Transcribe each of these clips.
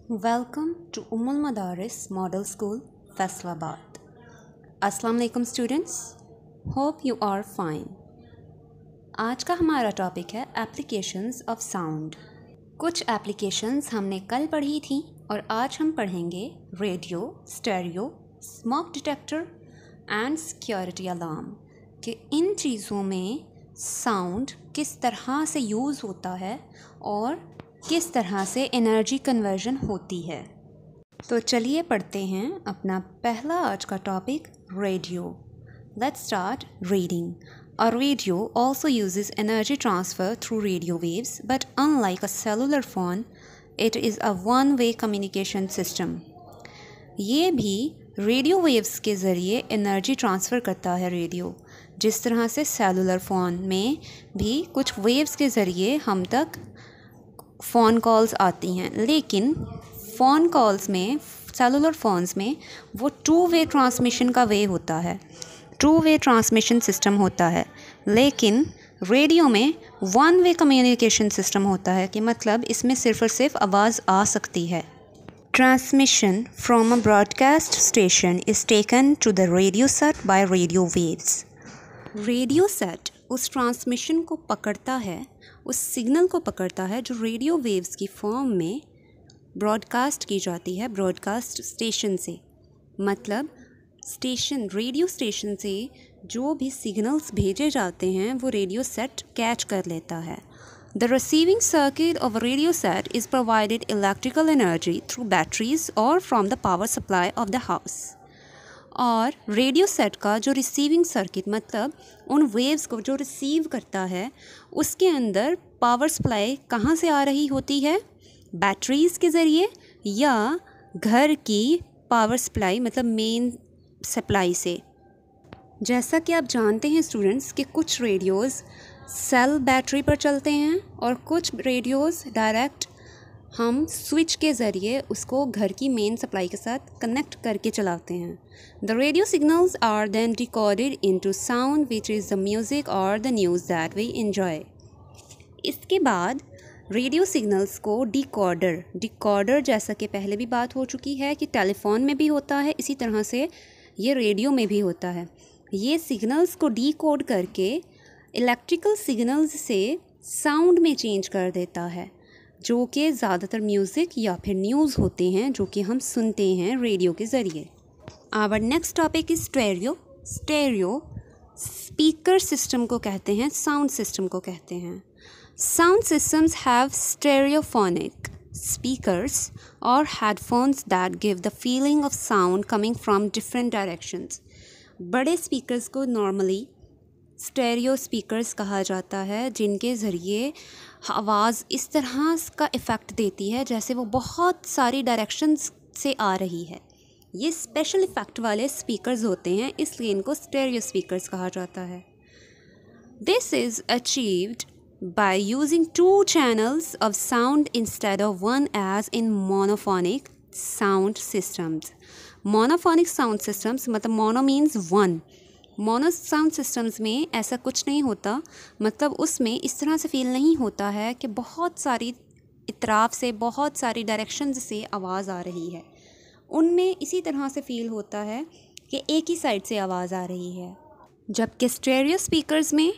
Welcome to Ummul Madaris Model School, Faisalabad. Assalamu alaikum students. Hope you are fine. आज का हमारा topic है applications of sound. कुछ applications हमने कल पढ़ी थी और आज हम पढ़ेंगे radio, stereo, smoke detector and security alarm कि इन चीज़ों में साउंड किस तरह से यूज़ होता है और किस तरह से एनर्जी कन्वर्जन होती है। तो चलिए पढ़ते हैं अपना पहला आज का topic radio. Let's start reading. A radio also uses energy transfer through radio waves, but unlike a cellular phone, it is a one-way communication system. ये भी रेडियो वेव्स के ज़रिए एनर्जी ट्रांसफ़र करता है रेडियो, जिस तरह से सेलुलर फ़ोन में भी कुछ वेव्स के ज़रिए हम तक फ़ोन कॉल्स आती हैं, लेकिन फ़ोन कॉल्स में सेलुलर फ़ोन्स में वो टू वे ट्रांसमिशन का वे होता है, टू वे ट्रांसमिशन सिस्टम होता है। लेकिन रेडियो में वन वे कम्युनिकेशन सिस्टम होता है कि मतलब इसमें सिर्फ़ और सिर्फ आवाज़ आ सकती है। Transmission from a broadcast station is taken to the radio set by radio waves. Radio set उस ट्रांसमिशन को पकड़ता है, उस सिग्नल को पकड़ता है जो रेडियो वेव्स की फॉर्म में ब्रॉडकास्ट की जाती है ब्रॉडकास्ट स्टेशन से। मतलब स्टेशन, रेडियो स्टेशन से जो भी सिग्नल्स भेजे जाते हैं वो रेडियो सेट कैच कर लेता है। The receiving circuit of a radio set is provided electrical energy through batteries और from the power supply of the house. और रेडियो सेट का जो रिसीविंग सर्किट मतलब उन वेव्स को जो रिसीव करता है, उसके अंदर पावर सप्लाई कहाँ से आ रही होती है? बैटरीज़ के ज़रिए या घर की पावर सप्लाई मतलब मेन सप्लाई से। जैसा कि आप जानते हैं स्टूडेंट्स कि कुछ रेडियोज़ सेल बैटरी पर चलते हैं और कुछ रेडियोज़ डायरेक्ट हम स्विच के ज़रिए उसको घर की मेन सप्लाई के साथ कनेक्ट करके चलाते हैं। The radio signals are then decoded into sound which is the music और the news that we enjoy. इसके बाद रेडियो सिग्नल्स को डिकोडर जैसा कि पहले भी बात हो चुकी है कि टेलीफोन में भी होता है, इसी तरह से ये रेडियो में भी होता है। ये सिग्नल्स को डिकोड करके इलेक्ट्रिकल सिग्नल्स से साउंड में चेंज कर देता है, जो कि ज़्यादातर म्यूज़िक या फिर न्यूज़ होते हैं जो कि हम सुनते हैं रेडियो के ज़रिए। Our next topic is stereo. Stereo speaker system को कहते हैं, साउंड सिस्टम को कहते हैं। Sound systems have stereophonic speakers or headphones that give the feeling of sound coming from different directions. बड़े स्पीकर्स को नॉर्मली स्टेरियो स्पीकर्स कहा जाता है, जिनके ज़रिए आवाज़ इस तरह का इफ़ेक्ट देती है जैसे वो बहुत सारी डायरेक्शंस से आ रही है। ये स्पेशल इफ़ेक्ट वाले स्पीकर्स होते हैं, इसलिए इनको स्टेरियो स्पीकर्स कहा जाता है। This is achieved by using two channels of sound instead of one as in monophonic sound systems. Monophonic sound systems मतलब mono means one. Mono sound systems में ऐसा कुछ नहीं होता, मतलब उसमें इस तरह से फील नहीं होता है कि बहुत सारी इतराफ़ से, बहुत सारी डायरेक्शंस से आवाज़ आ रही है। उनमें इसी तरह से फील होता है कि एक ही साइड से आवाज़ आ रही है। जबकि स्टेरियो स्पीकर्स में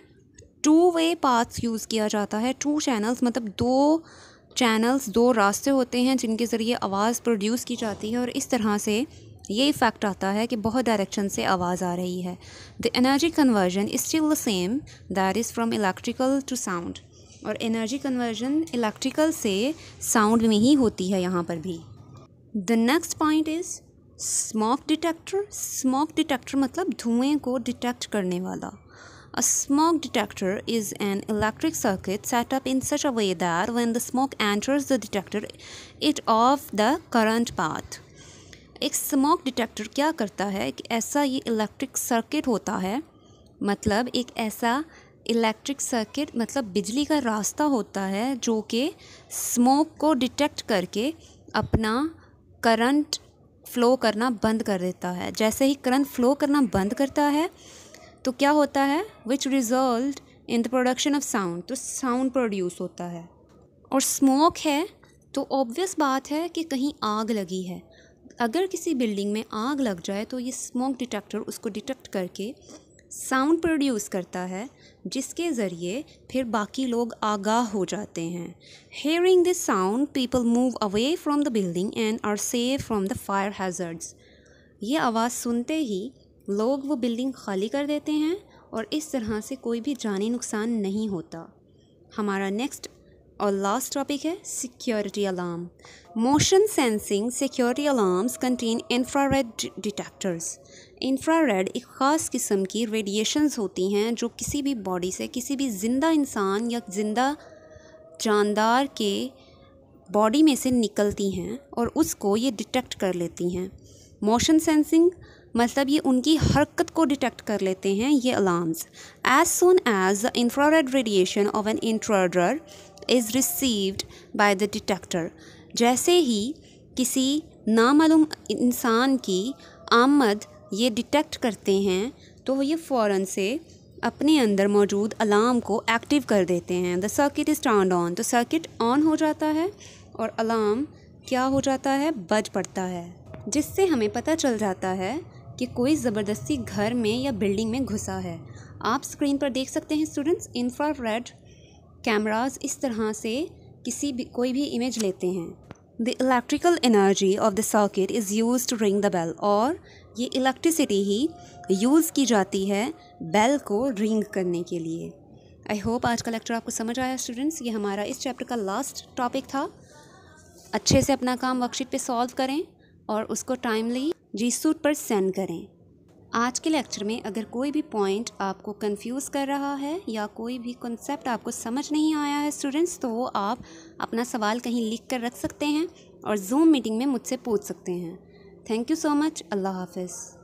टू वे पाथ्स यूज़ किया जाता है। टू चैनल्स मतलब दो चैनल्स, दो रास्ते होते हैं जिनके ज़रिए आवाज़ प्रोड्यूस की जाती है और इस तरह से ये इफ़ेक्ट आता है कि बहुत डायरेक्शन से आवाज़ आ रही है। The energy conversion is still the same, that is from electrical to sound. और एनर्जी कन्वर्जन इलेक्ट्रिकल से साउंड में ही होती है यहाँ पर भी। The next point is smoke detector. Smoke detector मतलब धुएँ को डिटेक्ट करने वाला। A smoke detector is an electric circuit set up in such a way that when the smoke enters the detector, it off the current path. एक smoke detector क्या करता है कि ऐसा ये इलेक्ट्रिक सर्किट होता है, मतलब एक ऐसा इलेक्ट्रिक सर्किट मतलब बिजली का रास्ता होता है जो कि स्मोक को डिटेक्ट करके अपना करंट फ़्लो करना बंद कर देता है। जैसे ही करंट फ़्लो करना बंद करता है तो क्या होता है, which result in the production of sound, तो साउंड प्रोड्यूस होता है। और स्मोक है तो ऑब्वियस बात है कि कहीं आग लगी है। अगर किसी बिल्डिंग में आग लग जाए तो ये स्मोक डिटेक्टर उसको डिटेक्ट करके साउंड प्रोड्यूस करता है, जिसके ज़रिए फिर बाकी लोग आगाह हो जाते हैं। Hearing this sound people move away from the building and are safe from the fire hazards. ये आवाज़ सुनते ही लोग वो बिल्डिंग खाली कर देते हैं और इस तरह से कोई भी जानी नुकसान नहीं होता। हमारा नेक्स्ट और लास्ट टॉपिक है security alarm. Motion sensing security alarms contain infrared detectors. Infrared एक ख़ास किस्म की रेडिएशंस होती हैं जो किसी भी बॉडी से, किसी भी ज़िंदा इंसान या ज़िंदा जानदार के बॉडी में से निकलती हैं और उसको ये डिटेक्ट कर लेती हैं। मोशन सेंसिंग मतलब ये उनकी हरकत को डिटेक्ट कर लेते हैं ये alarms. As soon as the infrared radiation of an intruder is received by the detector, जैसे ही किसी नामालूम इंसान की आमद ये डिटेक्ट करते हैं तो ये फ़ौरन से अपने अंदर मौजूद अलार्म को एक्टिव कर देते हैं। The circuit is turned on, तो सर्किट ऑन हो जाता है और अलार्म क्या हो जाता है, बज पड़ता है, जिससे हमें पता चल जाता है कि कोई ज़बरदस्ती घर में या बिल्डिंग में घुसा है। आप स्क्रीन पर देख सकते हैं स्टूडेंट्स, इंफ्रारेड कैमरास इस तरह से कोई भी इमेज लेते हैं। The electrical energy of the circuit is use to ring the bell, और ये इलेक्ट्रिसिटी ही यूज़ की जाती है बेल को रिंग करने के लिए। आई होप आज का लेक्चर आपको समझ आया स्टूडेंट्स। ये हमारा इस चैप्टर का लास्ट टॉपिक था। अच्छे से अपना काम वर्कशीट पे सॉल्व करें और उसको टाइमली जीसूट पर सेंड करें। आज के लेक्चर में अगर कोई भी पॉइंट आपको कंफ्यूज कर रहा है या कोई भी कॉन्सेप्ट आपको समझ नहीं आया है स्टूडेंट्स, तो वो आप अपना सवाल कहीं लिख कर रख सकते हैं और जूम मीटिंग में मुझसे पूछ सकते हैं। Thank you so much. अल्लाह हाफ़िज़।